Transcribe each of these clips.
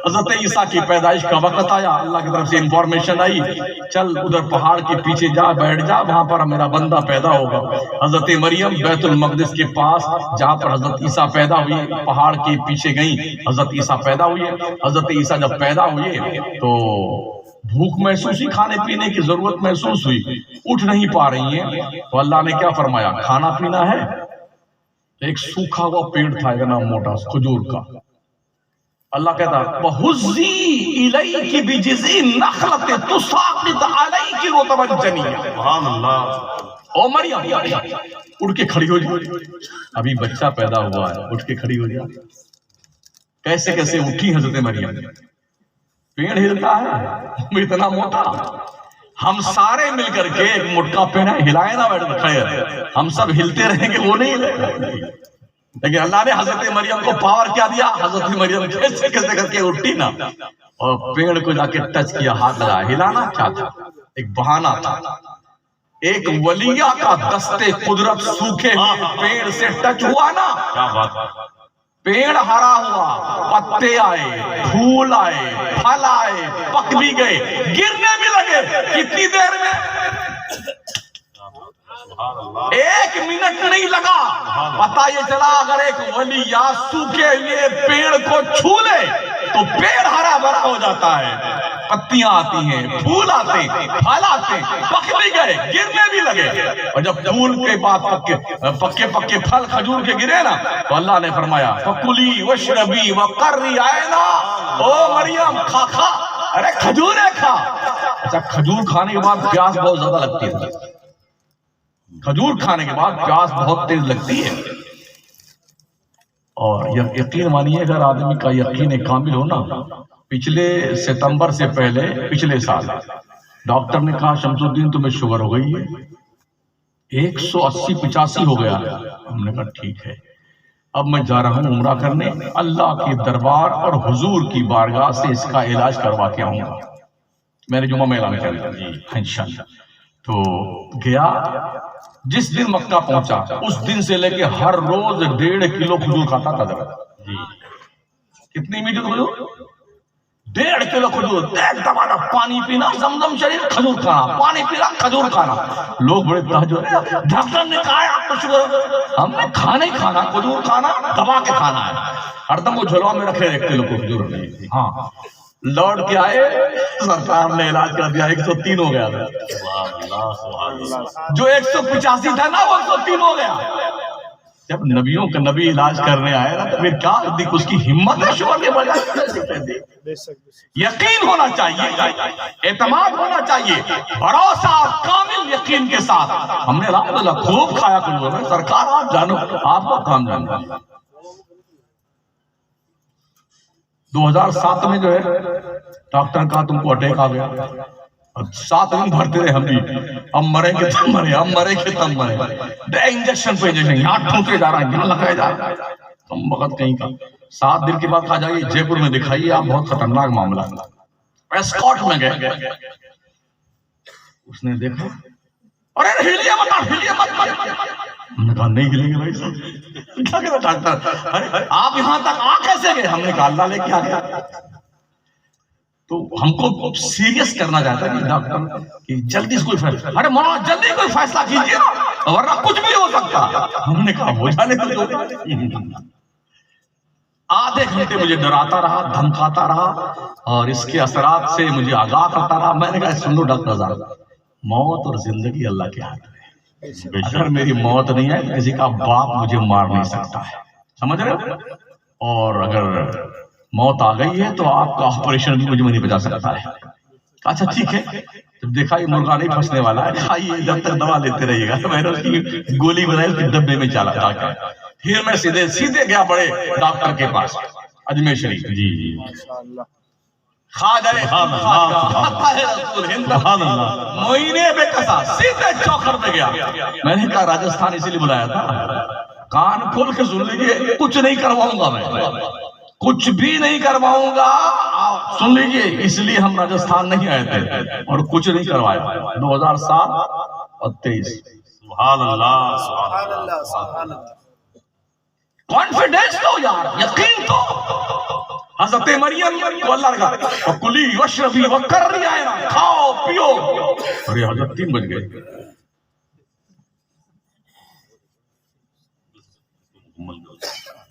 حضرت عیسیٰ کی پیدائش کا وقت آیا، اللہ کی طرف سے انفارمیشن آئی، چل ادھر پہاڑ کے پیچھے جا، بیٹھ جا، وہاں پر میرا بندہ پیدا ہوگا۔ حضرت مریم بیت المقدس کے پاس جہاں پر حضرت عیسیٰ پیدا ہوئی، پہاڑ کے پیچھے گئیں، حضرت عیسیٰ پیدا ہوئے۔ حضرت عیسیٰ جب پیدا ہوئے تو بھوک محسوس ہوئی، کھانے پینے کی ضرورت محسوس ہوئی، اٹھ نہیں پا رہی ہیں، تو اللہ نے کیا فرمایا؟ کھانا پینا ہے؟ ایک سوکھا ہوا پیڑ تھا اتنا موٹا کھجور کا، اللہ کہتا وَهُزِّي إِلَيْكِ بِجِذْعِ النَّخْلَةِ تُسَاقِطْ عَلَيْكِ رُطَبًا جَنِيًّا۔ سبحان اللہ۔ او مریم اٹھ کے کھڑی ہو جائے، ابھی بچہ پیدا ہوا ہے، اٹھ کے کھڑی ہو جائے۔ کیسے کیسے اٹھی حضرت مریم؟ پیڑ ہلتا ہے اتنا موٹا، ہم سارے مل کر کے ایک موٹا پیڑ ہلائے نہ بیٹھ کھڑے، ہم سب ہلتے رہیں گے، وہ نہیں ہلے، لیکن اللہ نے حضرت مریم کو پاور کیا دیا؟ حضرت مریم کیسے کیسے کر کے اٹھی نا، اور پیڑ کو جا کے ٹچ کیا، ہاتھ لگا، ہلانا کیا تھا؟ ایک بہانہ تھا، ایک ولیہ کا دستے قدرت سوکھے پیڑ سے ٹچ ہوا نا، کیا بات، پیڑ ہرا ہوا، پتے آئے، پھول آئے، پھل آئے، پک بھی گئے، گرنے بھی لگے، کتنی دیر میں؟ ایک منٹ نہیں لگا، پتہ یہ چلا اگر ایک ولی یا سوکھے ہوئے پیڑ کو چھو لے تو پیڑ ہرا بھرا ہو جاتا ہے، پتیاں آتی ہیں، پھول آتے ہیں، پھل آتے ہیں، پک بھی گئے، گرنے بھی لگے، اور جب پھول کے بعد پکے پھل کھجور کے گرے نا تو اللہ نے فرمایا فَكُلِي وَاشْرَبِي وَقَرِّي عَيْنَا، او مریم کھا کھا، ارے کھجوریں کھا۔ اچھا کھجور کھانے کے بعد پیاس بہت زیادہ لگتی ہے، کھجور کھانے کے بعد پیاس بہت تیز لگتی ہے، اور یقین مانیے اگر آدمی کا یقین کامل ہو نا، پچھلے ستمبر سے پہلے پچھلے سال ڈاکٹر نے کہا شمس الدین تمہیں شوگر ہو گئی ہے، 180-85 ہو گیا ہے، ہم نے کہا ٹھیک ہے، اب میں جا رہا ہوں عمرہ کرنے، اللہ کے دربار اور حضور کی بارگاہ سے اس کا علاج کروا کے آؤں گا، میں نے جمعہ میں اعلان کر دیا انشاءاللہ۔ تو گیا، جس دن مکہ پہنچا اس دن سے لے کے ہر روز 1.5 کلو کھجور کھاتا تھا۔ کتنی میٹھی کھجور؟ 1.5 کلو کھجور، ایک دبانا پانی پینا، زمزم شریف کھجور کھانا، پانی پینا کھجور کھانا۔ لوگ بڑے تعجب، ڈاکٹر نے کہا ہے آپ کو شوگر، ہم نے کھانا ہی کھانا، کھجور کھانا، دبا کے کھانا ہے، ہر دم وہ جھلوا میں رکھے 1 کلو کھجور۔ ہاں لوٹ کے آئے، سرکار نے علاج کر دیا، 103 ہو گیا تھا، جو 185 تھا نا وہ 103 ہو گیا۔ جب نبیوں کا نبی علاج کرنے آئے نا تو پھر کیا اس کی ہمت ہے شوگر کے بجائے؟ یقین ہونا چاہیے، اعتماد ہونا چاہیے، بھروسہ اور کامل یقین کے ساتھ۔ ہم نے الحمدللہ خوب کھایا کھجور، سرکار آپ جانو، آپ کا کام جانو۔ 2007 میں جو ہے ڈاکٹر کہا تم کو اٹیک آ گیا، 7 دن بھرتے رہے ہم بھی، اب مرے کہ تم مرے، اب مرے کہ تم مرے، انجیکشن پہ انجیکشن، یہاں ٹھونکے جا رہا ہے، یہاں لگائے جا رہا ہے، تم وقت کہیں کا۔ 7 دن کے بعد کہا جائے جے پور میں دکھائیے، آپ بہت خطرناک معاملہ ہے۔ اسکاٹ میں گئے، اس نے دیکھا، ارے ہلیے مت، ہلیے مت، ہم نے کہا نہیں ہلیں گے بھائی صاحب، کیا کہتا ڈاکٹر، ارے آپ یہاں تک آ کیسے گئے؟ ہم نے کہا اللہ لے کے آ گیا۔ تو ہم کو سیریس کرنا چاہتا ہے کہ ڈاکٹر کہ جلدی سے کوئی فیصلہ، ارے مولانا جلدی کوئی فیصلہ کیجیے نا ورنہ کچھ بھی ہو سکتا۔ ہم نے کہا ہو جانے تو آدھے گھنٹے مجھے ڈراتا رہا، دھمکاتا رہا، اور اس کے اثرات سے مجھے آگاہ کرتا رہا۔ میں نے کہا سن لو ڈاکٹر صاحب، موت اور زندگی اللہ کے ہاتھ میں، اگر میری موت نہیں ہے کسی کا باپ مجھے مار نہیں سکتا ہے، سمجھ رہے ہو، اور اگر موت آ گئی ہے تو آپ کا آپریشن بھی مجھے نہیں بچا سکتا ہے۔ اچھا ٹھیک ہے، جب دیکھا یہ مرغا نہیں پھنسنے والا ہے، کھائیے جب تک دوا لیتے رہیے گا، میں نے اس کی گولی بنائی، اس کے ڈبے میں چلا جا کے، پھر میں سیدھے گیا بڑے ڈاکٹر کے پاس اجمیر شریف، جی خواجہ معینے بے کسا، سیدھے چوکھر پہ گیا۔ میں نے کہا راجستھان اسی لیے بلایا تھا، کان کھول کے سن لیجیے، کچھ نہیں کرواؤں گا، میں کچھ بھی نہیں کرواؤں گا، سن لیجیے، اس لیے ہم راجستھان نہیں آئے تھے اور کچھ نہیں کروایا۔ 2007 اور 23، سبحان اللہ، سبحان اللہ، کانفیڈنس تو یار، یقین تو، حضرت مریم کو اللہ نے کہا وَكُلِي وَاشْرَبِي وَقَرِّي عَيْنًا، کھاؤ پیو. ارے حضرت 3 بج گئے.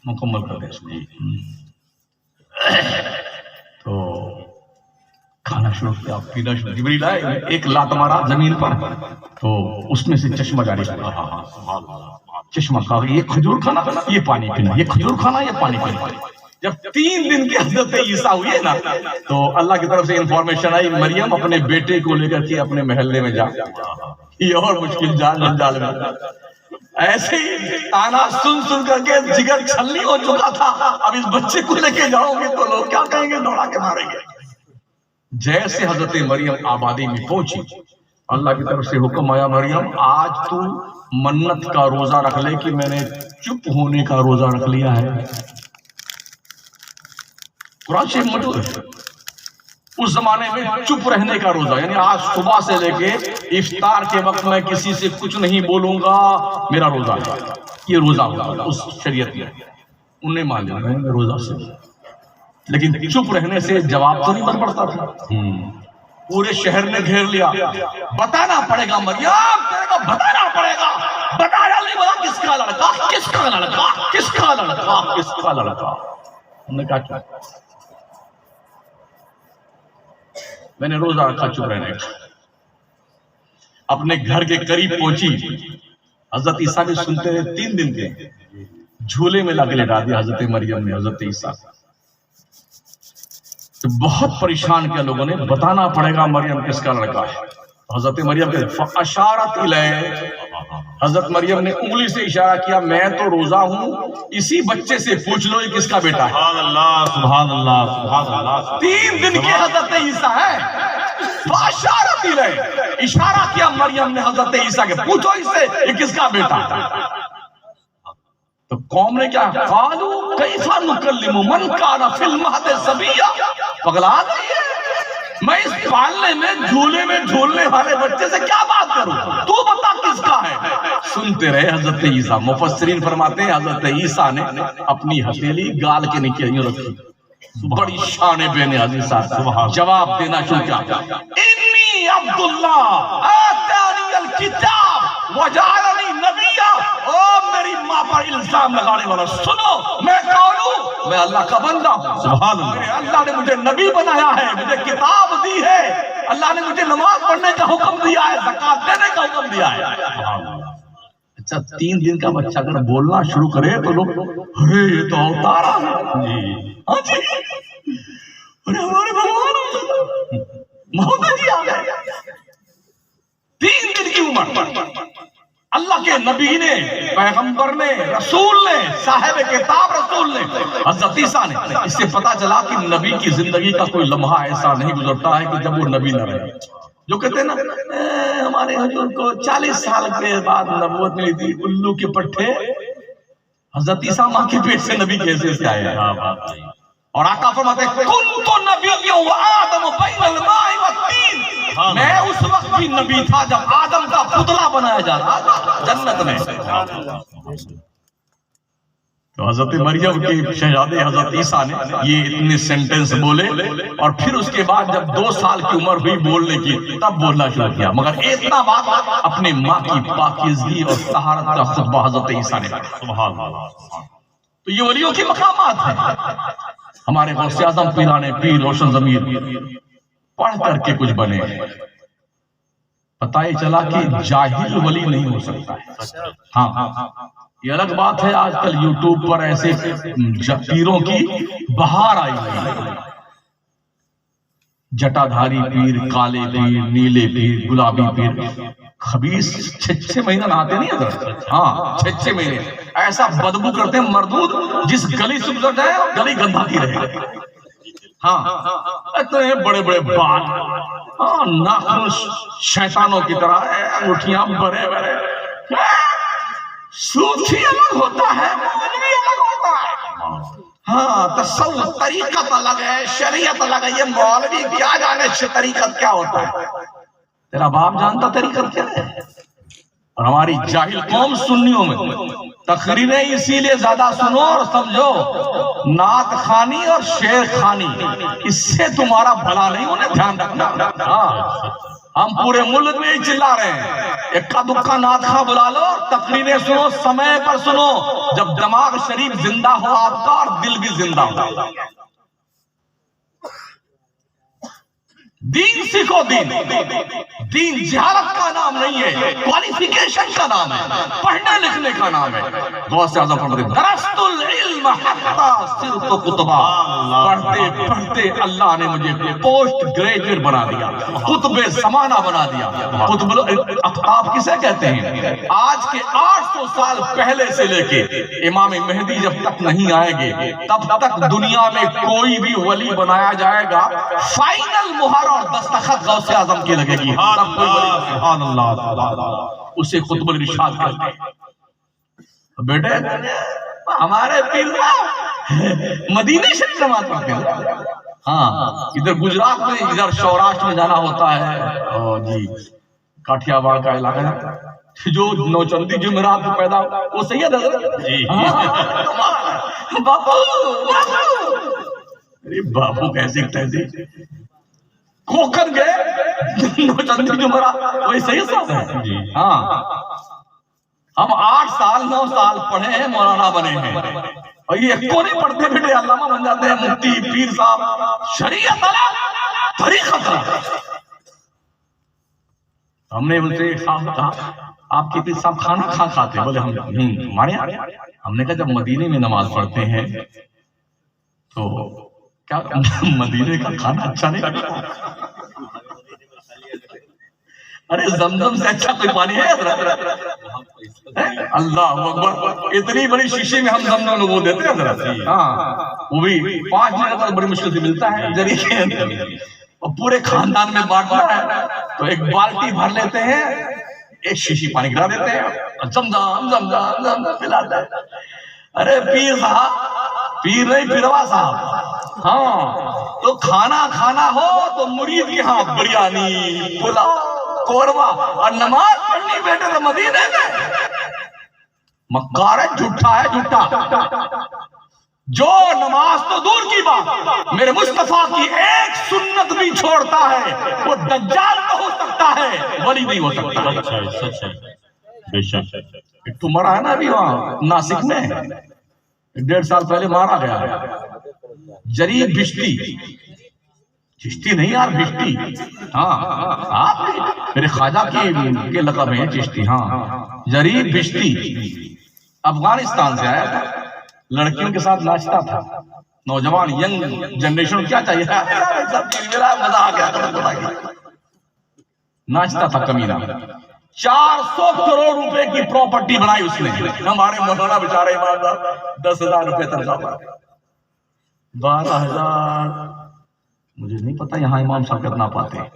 مکمل کر دیں. تو کھانا شروع کیا، پینا شروع. جبریل آئے، ایک لات مارا زمین پر، تو اس میں سے چشمہ جاری ہوا. چشمہ کہا یہ کھجور کھانا یہ پانی پینا، یہ کھجور کھانا یہ پانی پینا. جب 3 دن کے حضرت عیسیٰ ہوئے نا، تو اللہ کی طرف سے انفارمیشن آئی مریم اپنے بیٹے کو لے کر کے اپنے محلے میں جا. یہ اور مشکل جنجال میں ایسے ہی تانا سن سن کر کے جگر چھلنی ہو چکا تھا. اب اس بچے کو لے کے جاؤ گے تو لوگ کیا کہیں گے، دوڑا کے ماریں گے. جیسے حضرت مریم آبادی میں پہنچی، اللہ کی طرف سے حکم آیا مریم آج تو منت کا روزہ رکھ لے کہ میں نے چپ ہونے کا روزہ رکھ لیا ہے. قرآن شریف موجود ہے. اس زمانے میں چپ رہنے کا روزہ، یعنی آج صبح سے لے کے افطار کے وقت میں کسی سے کچھ نہیں بولوں گا، میرا روزہ ہے. یہ روزہ ہوگا اس شریعت میں. انہیں مان لیا روزہ سے، لیکن چپ رہنے سے جواب تو نہیں بن پڑتا تھا. پورے شہر نے گھیر لیا. بتانا پڑے گا مریم، تیرے کو بتانا پڑے گا. بتایا نہیں بولا کس کا لڑکا، کس کا لڑکا، کس کا لڑکا، کس کا لڑکا. انہوں نے کہا کیا میں نے روزہ رکھا چپ رہنے کا. اپنے گھر کے قریب پہنچی، حضرت عیسیٰ بھی سنتے رہے. 3 دن کے جھولے میں لا کے لٹا دیا حضرت مریم نے حضرت عیسیٰ. تو بہت پریشان کیا لوگوں نے، بتانا پڑے گا مریم کس کا لڑکا ہے. حضرت مریم کے فاشارت الیہ، حضرت مریم نے انگلی سے اشارہ کیا میں تو روزہ ہوں، اسی بچے سے پوچھ لو یہ کس کا بیٹا ہے. سبحان اللہ سبحان اللہ سبحان اللہ. 3 دن کے حضرت عیسیٰ ہیں. فاشارت الیہ، اشارہ کیا مریم نے حضرت عیسیٰ کے، پوچھو اس سے یہ کس کا بیٹا ہے. تو قوم نے کیا قالوا کیف نکلم من کان فی المہد صبیا. پگلا گئی ہے، میں اس پالنے میں جھولے میں جھولنے والے بچے سے کیا بات کروں، تو بتا کس کا ہے. سنتے رہے حضرت عیسیٰ. مفسرین فرماتے ہیں حضرت عیسیٰ نے اپنی ہتھیلی گال کے نیچے یوں رکھی، بڑی شان بے نیازی ساتھ جواب دینا شروع کیا. انی عبداللہ آتانی الکتاب وجعلنی نبیا. او میری ماں پر الزام لگانے والا سنو، میں کون ہوں؟ میں اللہ کا بندہ ہوں. سبحان اللہ. اللہ نے مجھے نبی بنایا ہے، مجھے کتاب دی ہے، اللہ نے مجھے نماز پڑھنے کا حکم دیا ہے، زکوٰۃ دینے کا حکم دیا ہے. اچھا 3 دن کا بچہ اگر بولنا شروع کرے تو لوگ ارے یہ تو اوتارا ہے. ہاں جی ارے ہمارے بھگوان محمد جی آ گئے. 3 دن کی عمر، اللہ کے نبی نے، پیغمبر نے، رسول نے، صاحب کتاب رسول نے، حضرت عیسیٰ نے. اس سے پتا چلا کہ نبی کی زندگی کا کوئی لمحہ ایسا نہیں گزرتا ہے کہ جب وہ نبی نہ رہے. جو کہتے ہیں نا ہمارے حضور کو 40 سال کے بعد نبوت ملی تھی، الو کے پٹھے. حضرت عیسیٰ ماں کے پیٹ سے نبی کیسے سے آئے ہیں. اور آقا فرماتے ہیں کنت نبی و آدم بین الماء والطین. میں اس وقت بھی نبی تھا جب آدم کا پتلا بنایا جاتا جنت میں. تو حضرت مریم کے شہزادے حضرت عیسیٰ نے یہ اتنے سینٹنس بولے، اور پھر اس کے بعد جب 2 سال کی عمر ہوئی بولنے کی تب بولنا شروع کیا. مگر اتنا بات اپنے ماں کی پاکیزگی اور طہارت کا خطبہ حضرت عیسیٰ نے کہا. سبحان اللہ. تو یہ ولیوں کے مقامات ہیں. ہمارے غوث اعظم پیرانے پیر روشن ضمیر پڑھ کر کے کچھ بنے. پتہ یہ چلا کہ جاہل ولی نہیں ہو سکتا ہے. ہاں یہ الگ بات ہے آج کل یوٹیوب پر ایسے پیروں کی بہار آئی ہے. جٹا دھاری پیر، کالے پیر، نیلے پیر، گلابی پیر. خبیث 6 مہینہ نہاتے نہیں حضرت. ہاں 6 مہینے ایسا بدبو کرتے ہیں مردود، جس گلی سے گزر جائے گلی گندھاتی رہے. ہاں اتنے بڑے بڑے بال، ناخن شیطانوں کی طرح، انگوٹھیاں بڑے بڑے. صوفی الگ ہوتا ہے، مولوی الگ ہوتا ہے. ہاں تصوف طریقت الگ ہے، شریعت الگ ہے. یہ مولوی کیا جانے طریقت کیا ہوتا ہے. تیرا باپ جانتا طریقت کیا ہے؟ اور ہماری جاہل قوم سنیوں میں تقریریں اسی لیے زیادہ سنو اور سمجھو، نعت خوانی اور شعر خوانی اس سے تمہارا بھلا نہیں ہونے، دھیان رکھنا۔ ہم پورے ملک میں ہی چلا رہے ہیں، اکا دکا نعت خواں بلا لو، تقریریں سنو، سمے پر سنو، جب دماغ شریف زندہ ہو آپ کا اور دل بھی زندہ ہو۔ دین سیکھو، دین جہالت کا نام نہیں ہے، کوالیفیکیشن کا نام ہے، پڑھنے لکھنے کا نام ہے۔ غوث اعظم فرماتے ہیں درست العلم حتی صرت قطبہ، پڑھتے پڑھتے اللہ نے مجھے پوسٹ گریجویٹ بنا دیا، قطب زمانہ بنا دیا۔ قطب اقطاب کسے کہتے ہیں؟ آج کے 800 سال پہلے سے لے کے امام مہدی جب تک نہیں آئیں گے تب تک دنیا میں کوئی بھی ولی بنایا جائے گا، فائنل مہر اور دستخط غوث اعظم کی لگے گی، سبحان اللہ، اسے قطب الارشاد کہتے ہیں۔ بیٹے ہمارے پیر مدینہ شریف نماز پڑھتے ہیں، ہاں ادھر گجرات میں، ادھر سوراشٹر میں جانا ہوتا ہے، جی کاٹھیا واڑ کا علاقہ ہے، جو نوچندی جمعرات میں پیدا ہو وہ سید حضرت جی بابو بابو کیسے کہتے کوکن گئے نوچندی جمعرات وہی سید صاحب ہے جی ہاں۔ ہم 8 سال 9 سال پڑھے ہیں، مولانا بنے ہیں، اور یہ کو نہیں پڑھتے بیٹے علامہ بن جاتے ہیں، مفتی پیر صاحب، شریعت الگ طریقت الگ۔ ہم نے ان سے کہا آپ کے پیر صاحب کھانا کھا کھاتے؟ بولے ہمارے یہاں۔ ہم نے کہا جب مدینے میں نماز پڑھتے ہیں تو کیا مدینے کا کھانا اچھا نہیں لگتا؟ ارے زمزم سے اچھا کوئی پانی ہے حضرت؟ اللہ اکبر، اتنی بڑی شیشے میں ہم زمزم وہ دیتے ہیں حضرت، ہاں وہ بھی 5 منٹ تک بڑی مشکل سے ملتا ہے ذریعے کے اندر، اور پورے خاندان میں بانٹنا ہے تو ایک بالٹی بھر لیتے ہیں، ایک شیشی پانی گرا دیتے ہیں، زمزم زمزم زمزم پلاتا ہے۔ ارے پیر صاحب، پیر نہیں پیروا صاحب، ہاں تو کھانا کھانا ہو تو مرید کے ہاں بریانی پلاؤ قورمہ، اور نماز پڑھنی بیٹے تو مدینے میں۔ مکار ہے، جھوٹا ہے، جھوٹا جو نماز تو دور کی بات میرے مصطفیٰ کی ایک سنت بھی چھوڑتا ہے وہ دجال تو ہو سکتا ہے، ولی نہیں ہو سکتا۔ سچ ہے بے شک۔ ایک تو مرا ہے نا ابھی وہاں ناسک میں، 1.5 سال پہلے مارا گیا ہے، جریب بشتی، چشتی نہیں یار بشتی، ہاں آپ میرے خواجہ کے لقب ہیں چشتی، ہاں جریب بشتی، افغانستان سے آیا تھا، لڑکیوں کے ساتھ ناچتا تھا، نوجوان ینگ جنریشن کیا چاہیے، مزہ آ گیا، ناچتا تھا کمینہ۔ 400 کروڑ روپے کی پراپرٹی بنائی اس نے، ہمارے مولانا بیچارے ایماندار 10,000 روپے تنخواہ پر، 12,000 مجھے نہیں پتا یہاں امام صاحب کتنا پاتے ہیں۔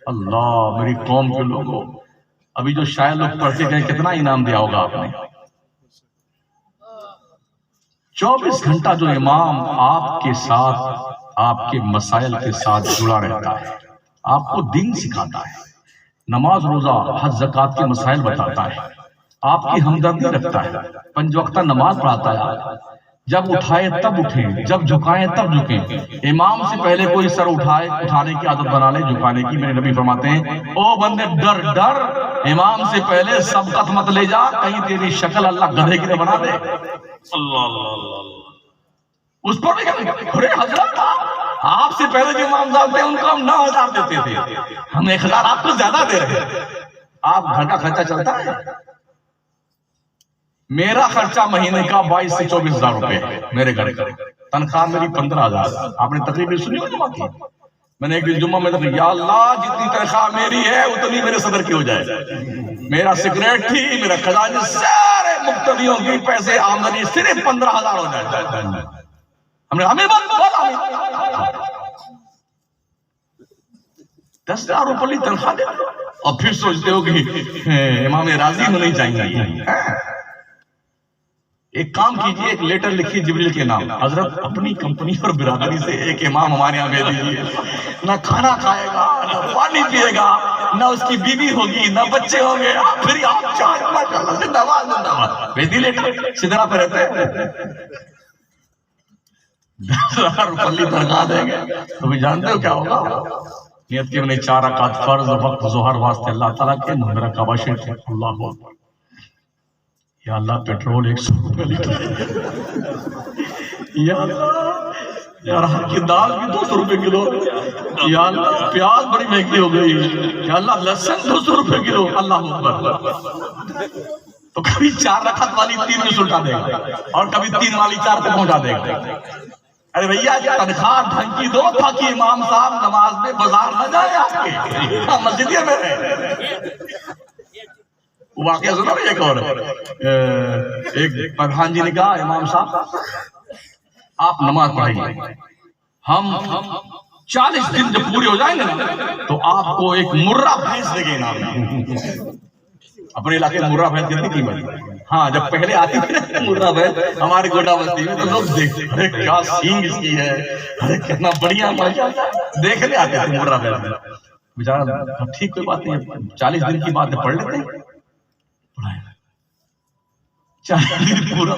اللہ میری قوم کے لوگوں، ابھی جو شاعر لوگ پڑھتے گئے کتنا انعام دیا ہوگا آپ نے۔ 24 گھنٹہ جو امام آپ کے ساتھ، آپ کے مسائل کے ساتھ جڑا رہتا ہے، آپ کو دین سکھاتا ہے، نماز روزہ حج زکوٰۃ کے مسائل بتاتا ہے، آپ کی ہمدردی رکھتا ہے، 5 وقتہ نماز پڑھاتا ہے، جب اٹھائے تب اٹھیں، جب جھکائیں تب جھکیں، امام سے پہلے کوئی سر اٹھانے کی عادت بنا لے جھکانے کی۔ میرے نبی فرماتے ہیں او بندے ڈر ڈر، امام سے پہلے سبقت مت لے جا، کہیں تیری شکل اللہ گدھے کی بنا دے۔ اس پر بھی ارے حضرت آپ سے پہلے جو امام صاحب تھے ان کو ہم 9,000 دیتے تھے، ہم 1,000 آپ کو زیادہ دے رہے ہیں، آپ گھر کا خرچہ چلتا ہے؟ میرا خرچہ مہینے کا 22 سے 24,000 روپے ہے، میرے گھر کا تنخواہ میری 15,000۔ آپ نے تقریب سنی ہو جمعہ کی؟ میں نے ایک دن جمعہ میں کہا یا اللہ جتنی تنخواہ میری ہے اتنی میرے صدر کی ہو جائے، میرا سیکریٹری، میرا خزانہ، سارے مقتدیوں کی پیسے آمدنی صرف 15,000 ہو جائے۔ ہم نے ہمیں بات بولا 10,000 روپے تنخواہ دے اور پھر سوچتے ہو کہ امام راضی ہونے چاہیے۔ ایک کام کیجئے، ایک لیٹر لکھیے جبریل کے نام، حضرت اپنی کمپنی اور برادری سے ایک امام ہمارے یہاں بھیج دیجیے، نہ کھانا کھائے گا، نہ پانی پیے گا، نہ اس کی بیوی ہوگی، نہ بچے ہوں گے، پھر آپ چاہے ماشاءاللہ زندہ باد زندہ باد، بھیج دی لیٹر، سدرا پہ رہتے ہیں 10,000 روپے تنخواہ دیں گے، تو بھی جانتے ہو کیا ہوگا؟ نیت کے میں 4 رکعت فرض وقت ظہر واسطے اللہ تعالیٰ کے میرا کعبہ شریف ہے، اللہ اکبر، یا اللہ پیٹرول 100 روپے لیٹر، یا اللہ یا رات کی دال بھی 200 روپے کلو، یا اللہ پیاز بڑی مہنگی ہو گئی، یا اللہ لہسن 200 روپے کلو، اللہ اکبر۔ تو کبھی 4 رکعت والی 3 میں سلٹا دے گا اور کبھی 3 والی 4 پہ پہنچا دے گا۔ ارے بھیا تنخواہ ڈھنگ کی دو تاکہ امام صاحب نماز میں بازار نہ جائے آپ کے، مسجد میں رہے۔ واقعہ سنا ایک اور، ایک پردھان جی نے کہا امام صاحب آپ نماز پڑھائیے، ہم 40 دن جب پورے ہو جائیں گے نا تو آپ کو ایک مرہ بھینس دے گے انعام۔ اپنے علاقے میں مرہ بھینس کتنی قیمت؟ ہاں جب پہلے آتی تھی نا مرہ بھینس ہماری گوڈا بستی میں تو لوگ دیکھتے ارے کیا سینگ اس کی ہے، ارے کتنا بڑھیا دیکھنے آتے تھے مرہ بھینس۔ بیچارہ ٹھیک کوئی بات نہیں، 40 دن کی بات ہے پڑھ لیتے ہیں، 40 دن پورا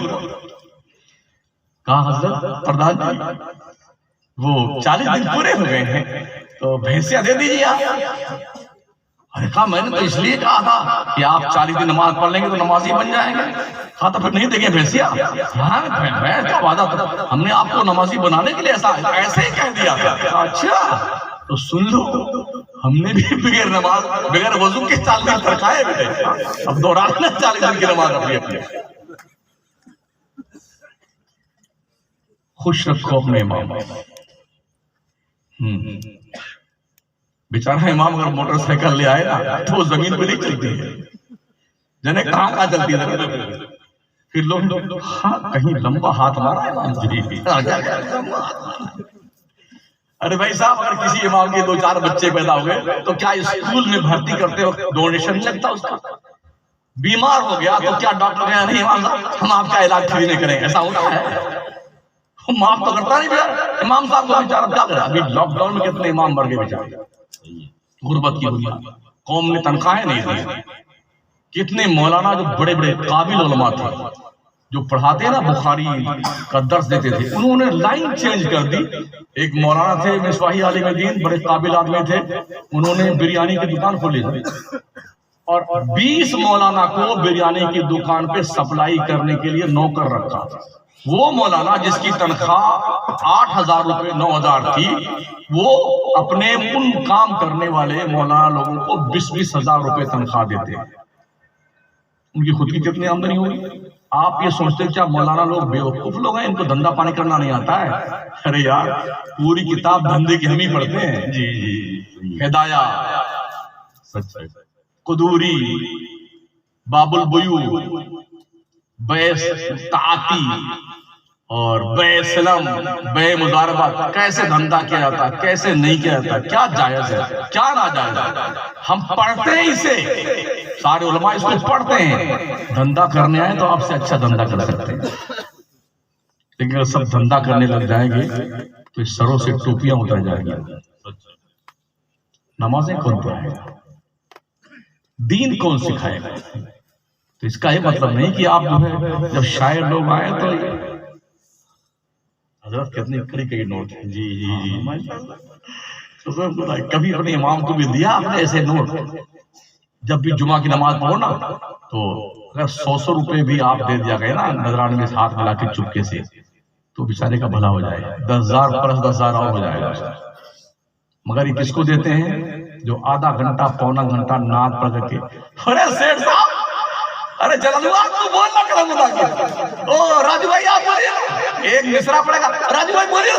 کہا حضرت پردھان جی وہ 40 دن پورے ہو گئے ہیں تو بھینسیاں دے دیجیے آپ۔ ارے کہا میں نے تو اس لیے کہا تھا کہ آپ 40 دن نماز پڑھ لیں گے تو نمازی بن جائیں گے۔ کہا تو پھر نہیں دیں گے بھینسیاں؟ ہاں بھینس کا وعدہ تھا، ہم نے آپ کو نمازی بنانے کے لیے ایسے ہی کہہ دیا تھا۔ اچھا تو سن لو، ہم نے بھی بغیر نماز بغیر وضو کے 40 دن ترکائے بھی تھے، اب دوہرانا 40 دن کی نماز اپنی اپنی۔ خوش رکھو اپنے امام۔ بیچارہ امام اگر موٹر سائیکل لے آئے نا تو وہ زمین پہ نہیں چلتی ہے، جنہیں کہاں چلتی ہے، پھر لوگ ہاں کہیں لمبا ہاتھ مارا ہے۔ ارے بھائی صاحب اگر کسی امام کے 2-4 بچے پیدا ہوئے تو کیا اسکول میں بھرتی کرتے وقت ڈونیشن لگتا اس کا؟ بیمار ہو گیا تو کیا ڈاکٹر کہا نہیں امام صاحب ہم آپ کا علاج فری نہیں کریں، ایسا ہوتا ہے؟ معاف تو کرتا نہیں بیچارہ امام صاحب کو، بیچارہ کیا کرا؟ ابھی لاک ڈاؤن میں کتنے امام مر گئے بیچارے غربت کی وجہ، قوم نے تنخواہیں نہیں دی۔ کتنے مولانا جو بڑے بڑے قابل علماء تھے جو پڑھاتے ہیں نا بخاری کا درس دیتے تھے، انہوں نے لائن چینج کر دی۔ ایک مولانا تھے مصباحی عالم دین، بڑے قابل آدمی تھے، انہوں نے بریانی کی دکان کھولی اور 20 مولانا کو بریانی کی دکان پہ سپلائی کرنے کے لیے نوکر رکھا۔ وہ مولانا جس کی تنخواہ 8,000 روپے 9,000 تھی، وہ اپنے ان کام کرنے والے مولانا لوگوں کو 20,000 روپے تنخواہ دیتے ہیں۔ ان کی خود کی کتنی آمدنی ہوگی؟ آپ یہ سوچتے ہیں کیا مولانا لوگ بیوقوف لوگ ہیں، ان کو دھندا پانی کرنا نہیں آتا ہے؟ ارے یار پوری کتاب دھندے کی ہم ہی پڑھتے ہیں۔ جی جی ہدایہ، قدوری، باب البیوع، بے تعاتی اور بے سلم، بے مضاربہ، کیسے دھندا کیا جاتا ہے، کیسے نہیں کیا جاتا، کیا جائز ہے کیا ناجائز ہے، ہم پڑھتے ہیں اسے، سارے علماء اس کو پڑھتے ہیں۔ دھندا کرنے آئے تو آپ سے اچھا دھندا کر سکتے ہیں، لیکن اگر سب دھندا کرنے لگ جائیں گے تو اس سروں سے ٹوپیاں اتر جائیں گی۔ نمازیں کون پڑھائے گا؟ دین کون سکھائے گا؟ تو اس کا یہ مطلب نہیں کہ آپ جو ہے جب شاعر لوگ آئے تو حضرت کتنی کڑی کڑی نوٹ ہے، جی جی جی کبھی اپنے امام کو بھی دیا آپ نے ایسے نوٹ؟ جب بھی جمعہ کی نماز پڑھو نا تو اگر 100 روپے بھی آپ دے دیا گئے نا نذرانے میں ہاتھ ملا کے چپکے سے تو بیچارے کا بھلا ہو جائے، 10,000 پلس 10,000 اور ہو جائے گا۔ مگر یہ کس کو دیتے ہیں؟ جو آدھا گھنٹہ پونا گھنٹہ نعت پڑھ کے، ارے سیٹھ صاحب ارے جلال آپ تو بولنا کرم خدا کے، او راجو بھائی آپ بولیے، ایک مصرع پڑے گا، راجو بھائی بولیے،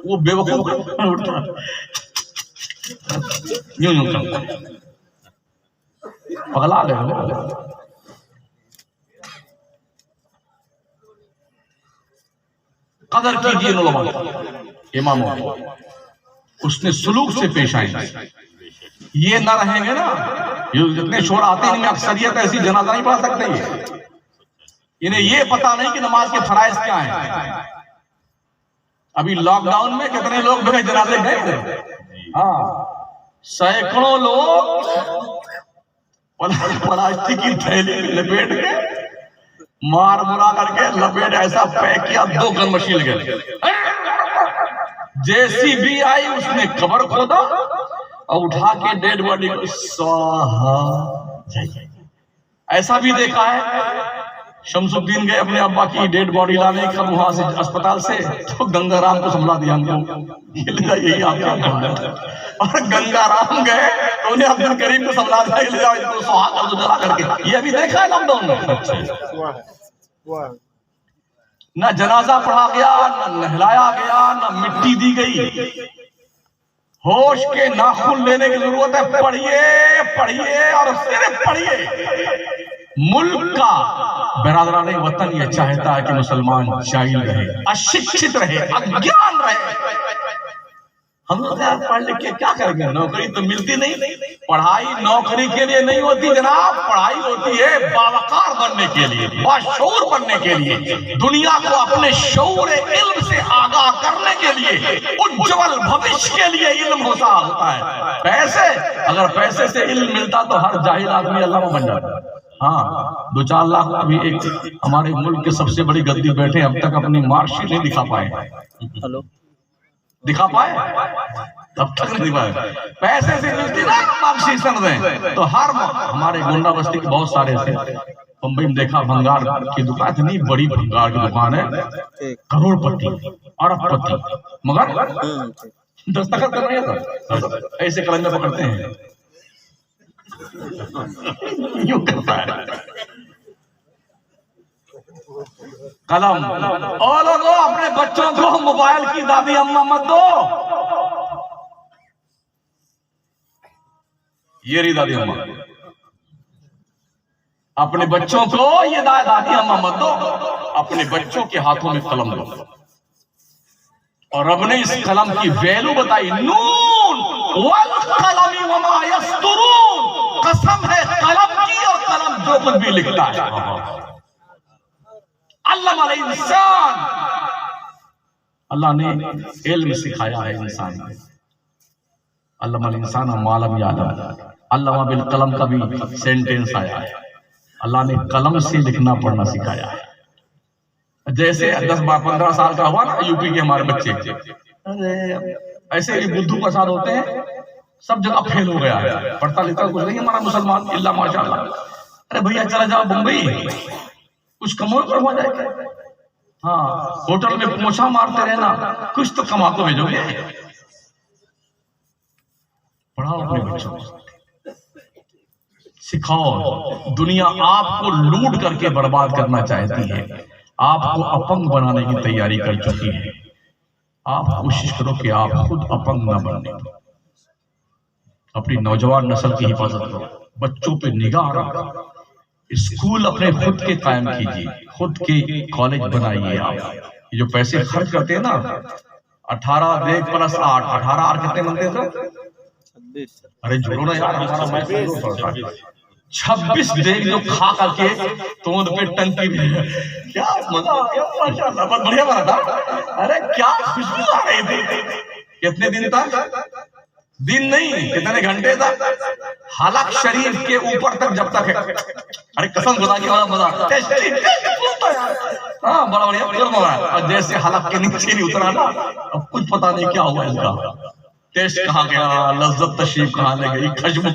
وہ بے وقوف اٹھتا یوں یوں کرتا پگلا گئے۔ قدر کیجیے علماء اماموں، اس نے سلوک سے پیش آئیں گے، یہ نہ رہیں گے نا، یہ جتنے شور آتے ہیں ان میں اکثریت ایسی جنازہ نہیں پڑھ سکتے، انہیں یہ پتا نہیں کہ نماز کے فرائض کیا ہیں. ابھی لاک ڈاؤن میں کتنے لوگ میرے جنازے گئے تھے؟ ہاں، سینکڑوں لوگ پلاسٹک کی تھیلی میں لپیٹ کے مار مرا کر کے لپیٹ ایسا پیک کیا 2 گن مشین گئے. جیسی بھی آئی اس نے قبر کھودا اور اٹھا کے ڈیڈ باڈی کو سواہا. ایسا بھی دیکھا ہے. شمس الدین گئے اپنے ابا کی ڈیڈ باڈی لانے کا وہاں سے اسپتال سے، تو گنگا رام کو سنبھلا دیا ہم کو، یہی آپ کا کام ہے. اور گنگا رام گئے تو انہیں عبد الکریم کو سنبھلا دیا، لے جاؤ ان کو سہا کر دو جلا کر کے. یہ ابھی دیکھا ہے لاک ڈاؤن میں. نہ جنازہ پڑھا گیا، نہ نہلایا گیا، نہ مٹی دی گئی. ہوش کے ناخن لینے کی ضرورت ہے. پڑھیے پڑھیے اور صرف پڑھیے. ملک کا برادران وطن یہ چاہتا ہے کہ مسلمان جاہل رہے، اشکشت رہے، اگیان رہے. ہم لوگ یار پڑھ لکھ کے کیا کریں گے؟ نوکری تو ملتی نہیں. پڑھائی نوکری کے لیے نہیں ہوتی جناب، پڑھائی ہوتی ہے باوقار بننے کے لیے، باشعور بننے کے لیے، دنیا کو اپنے شعور علم سے آگاہ کرنے کے لیے، اجول بھوش کے لیے علم ہوتا ہے. پیسے، اگر پیسے سے علم ملتا تو ہر جاہل آدمی علامہ بن جاتا. ہاں، 2-4 لاکھ ابھی ایک ہمارے ملک کے سب سے بڑی گدی بیٹھے اب تک اپنی مارک شیٹ نہیں دکھا پائے. دکھا پائے اب تک نہیں پائے. پیسے سے ملتی نا مارک شیٹ سندیں تو ہر ہمارے گنڈا بستی کے بہت سارے تھے. بمبئی میں دیکھا بھنگار کی دکان، اتنی بڑی بھنگار کی دکان ہے، کروڑ پتی ارب پتی، مگر دستخط کر رہے تھا ایسے کلندر پکڑتے ہیں. یوں کرتا ہے قلم. اور لوگوں اپنے بچوں کو موبائل کی دادی اماں مت دو. یہ رہی دادی اماں. اپنے بچوں کو یہ دادی اماں مت دو. اپنے بچوں کے ہاتھوں میں قلم دو. اور رب نے اس قلم کی ویلو بتائی. نون والقلم وما یسطرون. قسم ہے قلم کی اور قلم جو کچھ بھی لکھتا ہے. علم الانسان، اللہ نے علم سکھایا ہے انسان کو. علم الانسان ما لم یعلم. علم بالقلم کا بھی سینٹینس آیا ہے. اللہ نے قلم سے لکھنا پڑھنا سکھایا ہے. جیسے 10-15 سال کا ہوا نا یو پی کے ہمارے بچے، ایسے ہی بدھو پرساد ہوتے ہیں، سب جگہ پھیل ہو گیا ہے. پڑھتا لکھتا کچھ نہیں ہمارا مسلمان اللہ ماشاءاللہ. ارے بھیا چلا جاؤ بمبئی، کچھ کمو پر ہو جائے گا. ہاں، ہوٹل میں پوچھا مارتے رہنا، کچھ تو کما کو بھیجو گے. پڑھاؤ اپنے بچوں کو، سکھاؤ. دنیا آپ کو لوٹ کر کے برباد کرنا چاہتی ہے، آپ کو اپنگ بنانے کی تیاری کر چکی ہے. آپ کوشش کرو کہ آپ خود اپنگ نہ بننے. اپنی نوجوان نسل کی حفاظت کرو، بچوں پہ نگاہ رکھو. اسکول اپنے خود کے قائم کیجیے، خود کے کالج بنائیے. آپ جو پیسے خرچ کرتے ہیں نا، 18 دیکھ پلس 8، 18 اور کتنے بنتے ہیں؟ ارے جوڑو نا یار، ہمارا میں 26 دیکھ جو کھا کر کے توند پہ ٹنکی بھی ہے. کیا مزہ آ گیا ماشاءاللہ، بہت بڑھیا بنا تھا. ارے کیا خوشبو آ رہی تھی. کتنے دن تک؟ دن نہیں، کتنے گھنٹے تک؟ حلق شریف کے اوپر تک جب تک ہے. ارے قسم خدا کی بڑا مزہ. ہاں بڑا بڑھیا فلم ہو رہا ہے. اور جیسے حلق کے نیچے نہیں اترا نا، اب کچھ پتا نہیں کیا ہوا اس کا. ٹیسٹ کہاں گیا، لذت تشریف کہاں لے گئی، خشم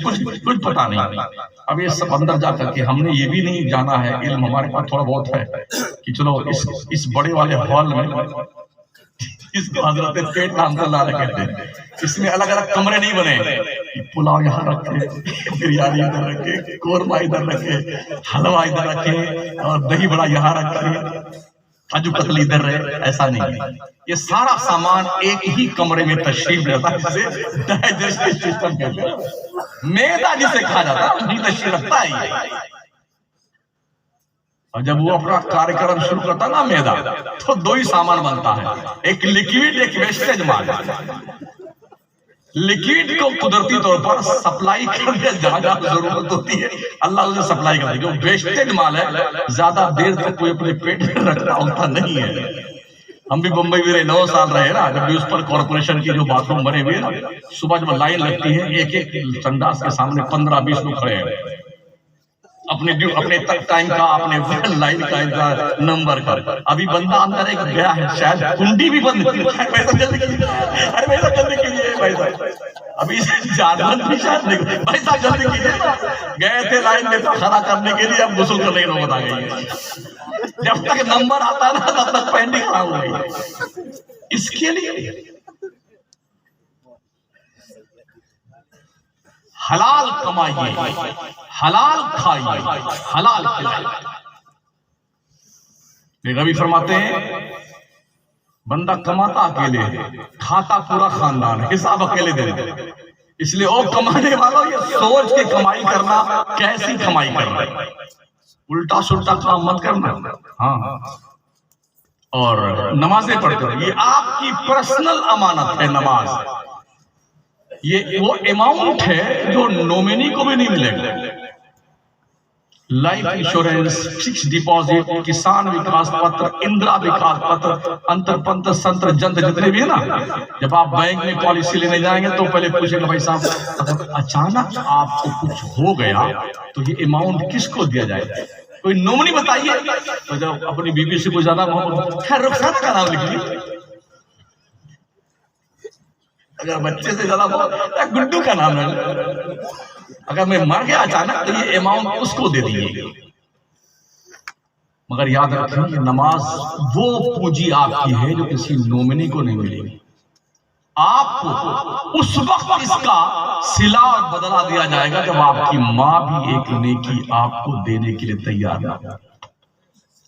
کچھ پتا نہیں. اب یہ سب اندر جا کر کے ہم نے یہ بھی نہیں جانا ہے. علم ہمارے پاس تھوڑا بہت ہے کہ چلو اس بڑے والے ہال میں، اس کو حضرت پیٹ نام سے اللہ کہتے ہیں، اس میں الگ الگ کمرے نہیں بنے. پلاؤ یہاں رکھے، بریانی ادھر رکھے، قورمہ ادھر رکھے، حلوہ ادھر رکھے، اور دہی بڑا یہاں رکھے، کاجو کتلی ادھر رہے. ایسا نہیں. یہ سارا سامان ایک ہی کمرے میں تشریف رہتا ہے، جسے ڈائجسٹو سسٹم کہتے ہیں. میدا جسے کہا جاتا ہے وہی تشریف رکھتا ہے. اور جب وہ اپنا کارکرم شروع کرتا نا میدا، تو 2 ہی سامان بنتا ہے، ایک لیکویڈ، ایک ویسٹیج مال. لکوڈ کو قدرتی طور پر سپلائی کرنے جہاں جہاں ضرورت ہوتی ہے اللہ اسے سپلائی کرتی ہے. جو ویسٹڈ مال ہے زیادہ دیر تک کوئی اپنے پیٹ میں رکھنا ہوتا نہیں ہے. ہم بھی بمبئی میں 9 سال رہے نا, جب بھی اس پر کارپوریشن کی جو باتھ روم بنے ہوئے نا, صبح جب لائن لگتی ہے ایک ایک سنڈاس کے سامنے 15-20 لوگ کھڑے ہیں اپنے ٹائم کا, اپنے لائن کا نمبر کا. ابھی بندہ اندر ایک گیا ہے, شاید کنڈی بھی بند ابھی جانور بھی شاید نہیں. بھائی صاحب جلدی کیجیے, گئے تھے لائن میں کھڑا کرنے کے لیے, اب غسل کرنے کی نوبت آ گئی. جب تک نمبر آتا ہے نا تب تک پینڈنگ خراب ہو گئی. اس کے لیے حلال کمائیے, حلال کھائیے, حلال کھلائیے. نبی فرماتے ہیں بندہ کماتا اکیلے, کھاتا پورا خاندان, حساب اکیلے دے دے. اس لیے او کمانے والوں یہ سوچ کے کمائی کرنا کیسی کمائی کرنا, الٹا سلٹا کام مت کرنا. ہاں, اور نمازیں پڑھتے رہو, یہ آپ کی پرسنل امانت ہے. نماز یہ وہ اماؤنٹ ہے جو نومینی کو بھی نہیں ملے گا. لائف انشورنس, فکس ڈپازٹ, کسان وکاس پتر, اندرا وکاس پتر, انتر پنتر سنتر جنتر جتنے بھی ہے نا, جب آپ بینک میں پالیسی لینے جائیں گے تو پہلے پوچھیں گے بھائی صاحب اگر اچانک آپ کو کچھ ہو گیا تو یہ اماؤنٹ کس کو دیا جائے, کوئی نومنی بتائیے. تو جب اپنی بیوی سے کوئی زیادہ محبت, خیر رخسانہ کا نام لکھیے. اگر بچے سے زیادہ بہت گڈو کا نام ہے. اگر میں مر گیا اچانک تو یہ اماؤنٹ اس کو دے دیجیے. مگر یاد رکھیں کہ نماز وہ پونجی آپ کی ہے جو کسی نومنی کو نہیں ملے گی. آپ کو اس وقت اس کا صلہ اور بدلہ دیا جائے گا جب آپ کی ماں بھی ایک نیکی آپ کو دینے کے لیے تیار نہ ہو.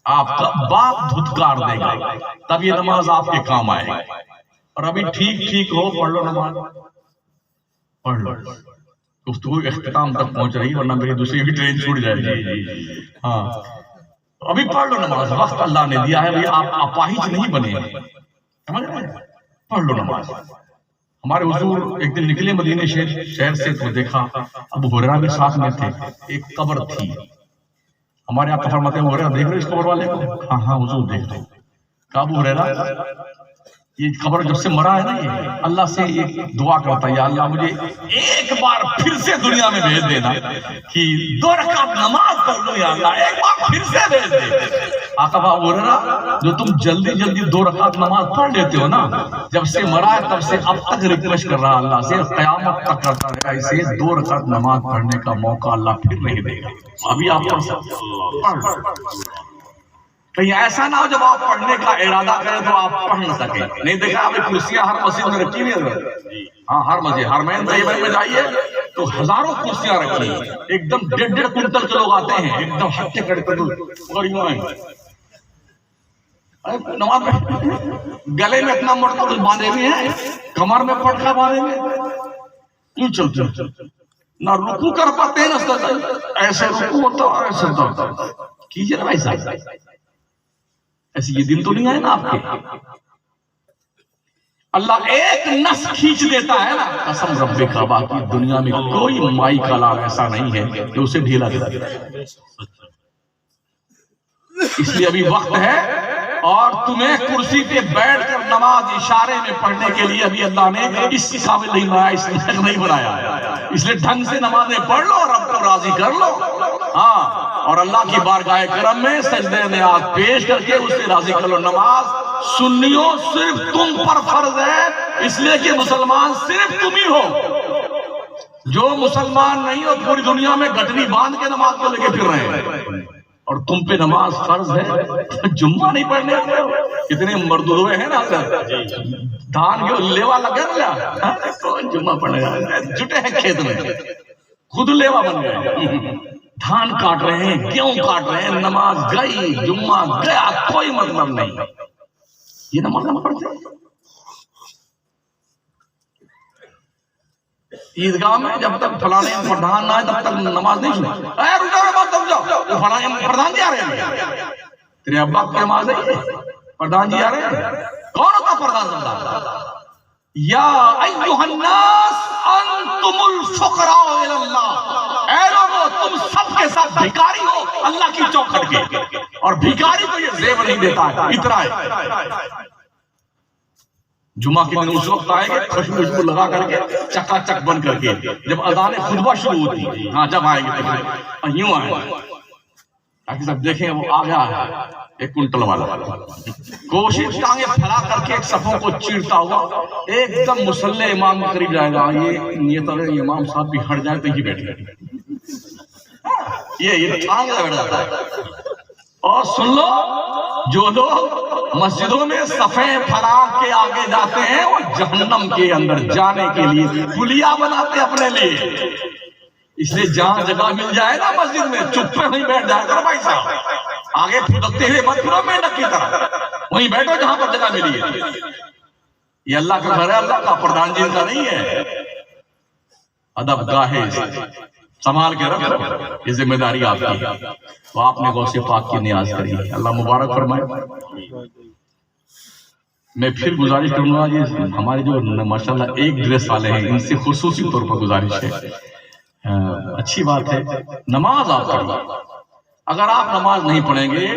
آپ کا باپ دھتکار دے گا تب یہ نماز آپ کے کام آئے گی. اور ابھی ٹھیک ہو, پڑھ لو نماز, پڑھ لو. گفتگو اختتام تک پہنچ رہی, ورنہ میری دوسری بھی ٹرین چھوٹ جائے گی. ہاں, ابھی پڑھ لو نماز, وقت اللہ نے دیا ہے. آپ اپاہج نہیں بنے, پڑھ لو نماز. ہمارے حضور ایک دن نکلے مدینے شہر سے تو دیکھا ابو ہریرہ بھی ساتھ میں تھے. ایک قبر تھی. ہمارے آپ فرماتے ہیں ابو ہریرہ دیکھ رہے اس قبر والے کو؟ ہاں حضور دیکھ رہے. کہا ابو ہریرہ یہ قبر جب سے مرا ہے نا, یہ اللہ سے ایک دعا کرتا ہے, یا اللہ مجھے ایک بار پھر سے دنیا میں بھیج دینا کہ 2 رکعت نماز پڑھ لوں, یا اللہ ایک بار پھر سے بھیج دے. آقا ابو ہریرہ جو تم جلدی 2 رکعت نماز پڑھ لیتے ہو نا, جب سے مرا ہے تب سے اب تک ریکویسٹ کر رہا اللہ سے, قیامت تک کرتا رہے گا. اسے 2 رکعت نماز پڑھنے کا موقع اللہ پھر نہیں دے گا. ابھی آپ پڑھ سکتے. کہیں ایسا نہ ہو جب آپ پڑھنے کا ارادہ کریں تو آپ پڑھ نہ سکیں. نہیں دیکھا آپ کرسیاں ہر مسجد میں رکھی ہوئی ہیں. ہاں, ہر مسجد, حرمین طیبین میں جائیے تو ہزاروں کرسیاں رکھی ہیں. ایک دم 1.5 کنٹل کے لوگ آتے ہیں, ایک دم ہٹے کٹے اور یوں ہیں نماز میں, گلے میں اتنا موٹا باندھے ہوئے ہیں, کمر میں پٹکا باندھے ہوئے, یوں چلتے نہ رکوع کر پاتے ہیں نہ سجدہ. ایسے رکوع ہوتا اور ایسے سجدہ ہوتا. کیجیے نا بھائی صاحب, ایسے یہ دن تو نہیں آئے نا آپ کے. اللہ ایک نس کھینچ دیتا ہے نا, قسم رب کا, باقی دنیا میں کوئی مائی کا لال ایسا نہیں ہے کہ اسے ڈھیلا دے دے. اس لیے ابھی وقت ہے, اور تمہیں کرسی پہ بیٹھ کر نماز اشارے میں پڑھنے کے لیے ابھی اللہ نے اس قابل نہیں بنایا, اس لائق نہیں بنایا. اس لیے ڈھنگ سے نمازیں پڑھ لو, رب کو راضی کر لو. ہاں, اور اللہ کی بارگاہ کرم میں سجدے نیاز پیش کر کے اسے راضی کر لو. نماز سنیوں صرف تم پر فرض ہے, اس لیے کہ مسلمان صرف تم ہی ہو. جو مسلمان نہیں ہو پوری دنیا میں گٹنی باندھ کے نماز کو لے کے پھر رہے ہیں, اور تم پہ نماز فرض ہے, جمعہ نہیں پڑھنے آتے ہو. کتنے مرد ہوئے ہیں نا دھان کے لیوا لگا نا, کون جمعہ پڑھنے گا, جٹے ہیں کھیت میں, خود لیوا بن گئے, دھان کاٹ رہے ہیں, گیہوں کاٹ رہے ہیں. نماز گئی, جمعہ گیا, کوئی مطلب نہیں. یہ نماز نہ پڑھتے عیدگاہ میں, جب تک فلانے پردھان نہ آئے تب تک نماز نہیں سنی. پردھان جی آ رہے ہیں, تیرے ابا کی نماز ہے, پردھان جی آ رہے ہیں. کون ہوتا پردھان؟ یا ایھا الناس انتم الفقراء الی اللہ، اے لوگوں تم سب کے سب بھکاری ہو اللہ کی چوکھٹ کے، اور بھکاری کو یہ زیب نہیں دیتا ہے، اتنا ہے۔ جمعہ کے دن اس وقت آئے گے خوشبو لگا کر کے چکا چک بن کر کے، جب اذان خطبہ شروع ہوتی ہے، ہاں جب آئیں گے تو یوں آئیں گے تاکہ سب دیکھیں وہ آ گیا ہے ایک کنٹل والا، کوشش ٹانگیں پھیلا کر کے ایک صفوں کو چیرتا ہوا ایک دم مصلی امام کے قریب جائے گا، یہ نیت اگر امام صاحب بھی ہٹ جائیں تو یہ بیٹھے یہ ٹانگ بیٹھ جاتا ہے۔ اور سن لو، جو لوگ مسجدوں میں صفیں پھیلا کے آگے جاتے ہیں وہ جہنم کے اندر جانے کے لیے پلیا بناتے اپنے لیے، اس لیے جہاں جگہ مل جائے نا مسجد میں چپ پہ وہیں بیٹھ جائے کرو بھائی صاحب، آگے پھدکتے ہوئے مت پھرو مینڈک کی طرح، وہیں بیٹھو جہاں پر جگہ ملی ہے۔ یہ اللہ کا گھر ہے، اللہ کا، پردھان جی کا نہیں ہے۔ ادب گاہے سنبھال کے رکھو، یہ ذمہ داری آپ کی، تو آپ نے غوث پاک کی نیاز کری، اللہ مبارک فرمائے۔ میں پھر گزارش کروں گا، یہ ہمارے جو ماشاءاللہ ایک ڈریس والے ہیں ان سے خصوصی طور پر گزارش ہے، اچھی بات ہے نماز آپ پڑھیں، اگر آپ نماز نہیں پڑھیں گے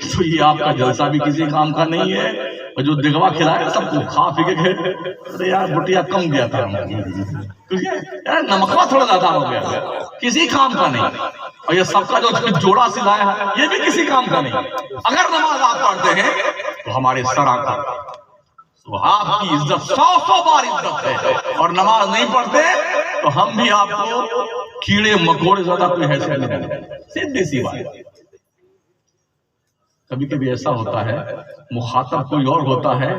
تو یہ آپ کا جلسہ بھی کسی کام کا نہیں ہے، اور جو دگوا کھلائے سب کو کھا پی کے گئے، ارے یار بٹیا کم دیا تھا یار، نمکوا تھوڑا زیادہ ہو گیا، کسی کام کا نہیں، اور یہ سب کا جو جوڑا سلایا ہے یہ بھی کسی کام کا نہیں۔ اگر نماز آپ پڑھتے ہیں تو ہمارے سر آقا تو آپ کی عزت 100 بار عزت ہے، اور نماز نہیں پڑھتے تو ہم بھی آپ کو کیڑے مکوڑے زیادہ کوئی حیثیت نہیں دیتے، سیدھی سی بات۔ کبھی کبھی ایسا ہوتا ہے مخاطب کوئی اور ہوتا ہے،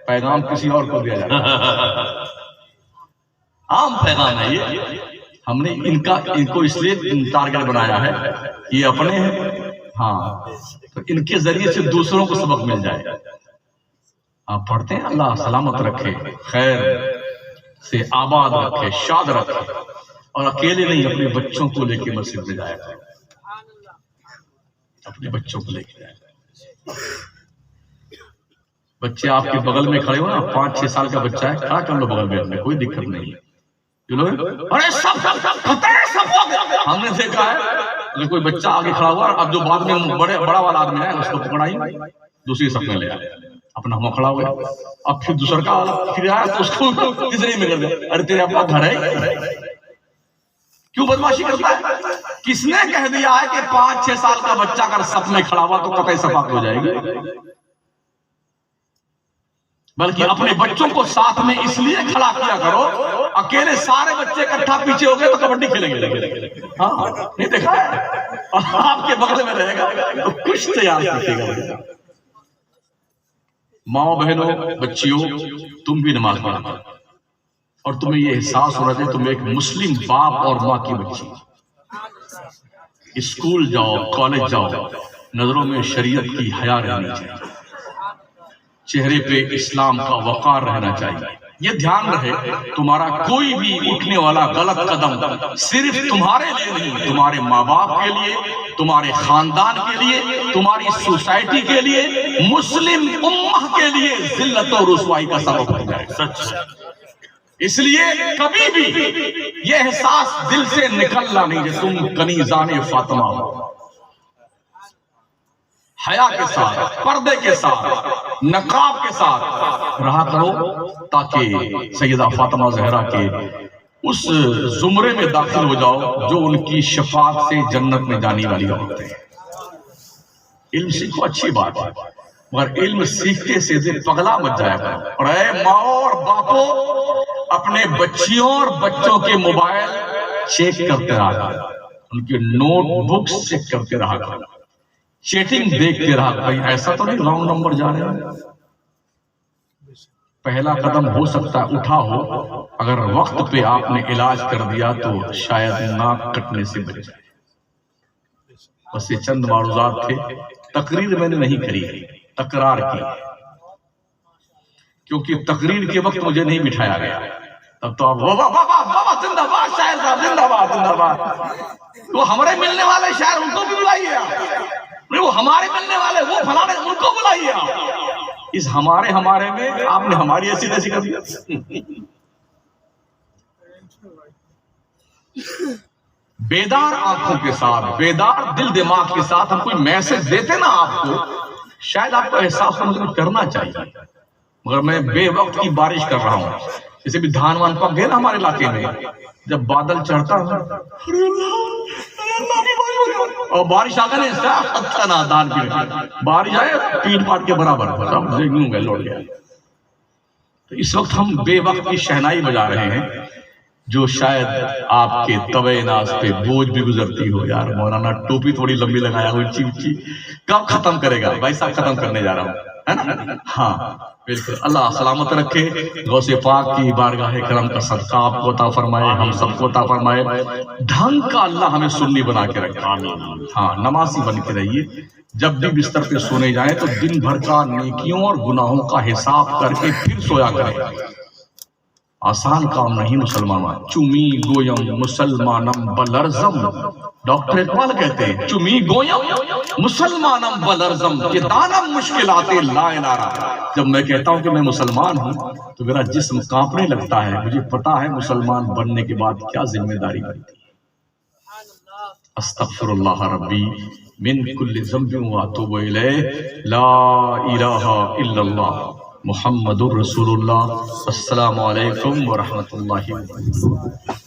پیغام کسی اور کو دیا جاتا ہے، عام پیغام ہے یہ، ہم نے ان کو اس لیے ٹارگٹ بنایا ہے، یہ اپنے ہیں، ہاں تو ان کے ذریعے سے دوسروں کو سبق مل جائے۔ آپ پڑھتے ہیں اللہ سلامت رکھے، خیر سے آباد رکھے، شاد رکھے، اور اکیلے نہیں اپنے بچوں کو لے کے مسجد میں جایا کریں، اپنے بچوں کو لے کے جایا کریں۔ بچے آپ کے بغل میں کھڑے ہو نا، 5-6 سال کا بچہ ہے، کھڑا کر لو بغل میں اپنے، کوئی دقت نہیں ہے۔ ارے سب ہم نے دیکھا ہے اگر کوئی بچہ آگے کھڑا ہوا، اب جو بعد میں بڑا والا آدمی ہے اس کو پکڑائی دوسری صف میں لے آئے، اپنا ہم کھڑا ہوا، اب پھر دوسرا کا والا پھر آیا تو اس کو تیسری میں کر دیا، ارے تیرے ابا گھر ہے کیوں بدماشی کرتا ہے؟ کس نے کہہ دیا ہے کہ 5-6 سال کا بچہ اگر صف میں کھڑا ہوا تو قطعی صفاق ہو جائے گی؟ بلکہ اپنے بچوں کو ساتھ میں اس لیے کھڑا کیا کرو، اکیلے سارے بچے اکٹھا پیچھے ہو گئے تو کبڈی کھیلیں گے، ہاں نہیں دیکھا ہے، آپ کے بغل میں رہے گا تو کچھ تیار کیجیے گا۔ ماں بہنوں بچیوں تم بھی نماز پڑھو، اور تمہیں یہ احساس ہونا چاہیے تم ایک مسلم باپ اور ماں کی بچی، اسکول جاؤ کالج جاؤ، نظروں میں شریعت کی حیا رہنی چاہیے، چہرے پہ اسلام کا وقار رہنا چاہیے۔ یہ دھیان رہے تمہارا کوئی بھی اٹھنے والا غلط قدم صرف تمہارے لیے نہیں، تمہارے ماں باپ کے لیے، تمہارے خاندان کے لیے، تمہاری سوسائٹی کے لیے، مسلم امہ کے لیے ذلت و رسوائی کا سبب بن جائے۔ سچ، اس لیے کبھی بھی یہ احساس دل سے نکلنا نہیں کہ تم کنیزان فاطمہ ہو، حیا کے ساتھ، پردے کے ساتھ، نقاب کے ساتھ رہا کرو، تاکہ سیدہ فاطمہ زہرا کے اس زمرے میں داخل ہو جاؤ جو ان کی شفاعت سے جنت میں جانے والی ہوتے ہیں۔ علم سیکھو اچھی بات ہے، مگر علم سیکھتے سیدھے پگلا مت جایا کرو، اور اے ماں اور باپو اپنے بچیوں اور بچوں کے موبائل چیک کرتے رہا کرو، ان کے نوٹ بکس چیک کرتے رہا کرو، چیٹنگ دیکھتے رہا، بھائی ایسا تو نہیں رانگ نمبر جا رہے ہیں۔ پہلا قدم ہو سکتا ہے اٹھا ہو، اگر وقت پہ آپ نے علاج کر دیا تو شاید ناک کٹنے سے بچ جائے۔ بس یہ چند معروضات تھے، تقریر میں نے نہیں کری، تکرار کی، کیونکہ تقریر کے وقت مجھے نہیں بٹھایا گیا، تب تو آپ بابا زندہ باد شاعر صاحب زندہ باد زندہ باد، وہ ہمارے ملنے والے شاعر ان کو بھی بلائیے، نہیں وہ ہمارے ملنے والے وہ فلانے ان کو بلائیے، اس ہمارے میں آپ نے ہماری ایسی تیسی کر دیا. بیدار آنکھوں کے ساتھ، بیدار دل دماغ کے ساتھ ہم کوئی میسج دیتے نا آپ کو، شاید آپ کو احساس ہو مجھے کچھ کرنا چاہیے، مگر میں بے وقت کی بارش کر رہا ہوں. جیسے بھی دھان وان پک گئے نا ہمارے علاقے میں، جب بادل چڑھتا ہے اور بارش آ گئی نا دان پیٹ، بارش آئے پیٹ پاٹ کے برابر سب یوں گئے لوٹ گیا. تو اس وقت ہم بے وقت کی شہنائی بجا رہے ہیں جو شاید آپ کے طبع ناز پہ بوجھ بھی گزرتی ہو. یار مولانا ٹوپی تھوڑی لمبی لگایا ہوئی اونچی اونچی، کب ختم کرے گا بھائی صاحب؟ ختم کرنے جا رہا ہوں، ہے نا؟ ہاں بالکل. اللہ سلامت رکھے. غوث پاک کی بارگاہ کرم کا صدقہ آپ کو عطا فرمائے، ہم سب کو عطا فرمائے. ڈھنگ کا اللہ ہمیں سنی بنا کے رکھے. ہاں نمازی بن کے رہیے. جب بھی بستر پہ سونے جائیں تو دن بھر کا نیکیوں اور گناہوں کا حساب کر کے پھر سویا کریں. آسان کام نہیں مسلمان. چمی گویم مسلمانم بلرزم، ڈاکٹر اقبال کہتے ہیں چمی گویم مسلمانم بلرزم، یہ دانم مشکلات لا الہ. جب میں کہتا ہوں کہ میں مسلمان ہوں تو میرا جسم کانپنے لگتا ہے. مجھے پتا ہے مسلمان بننے کے بعد کیا ذمہ داری بنتی ہے. استغفر اللہ ربی من کل ذنب واتوب الیہ. لا الہ الا اللہ محمد الرسول اللہ. السلام علیکم ورحمۃ اللہ وبرکاتہ.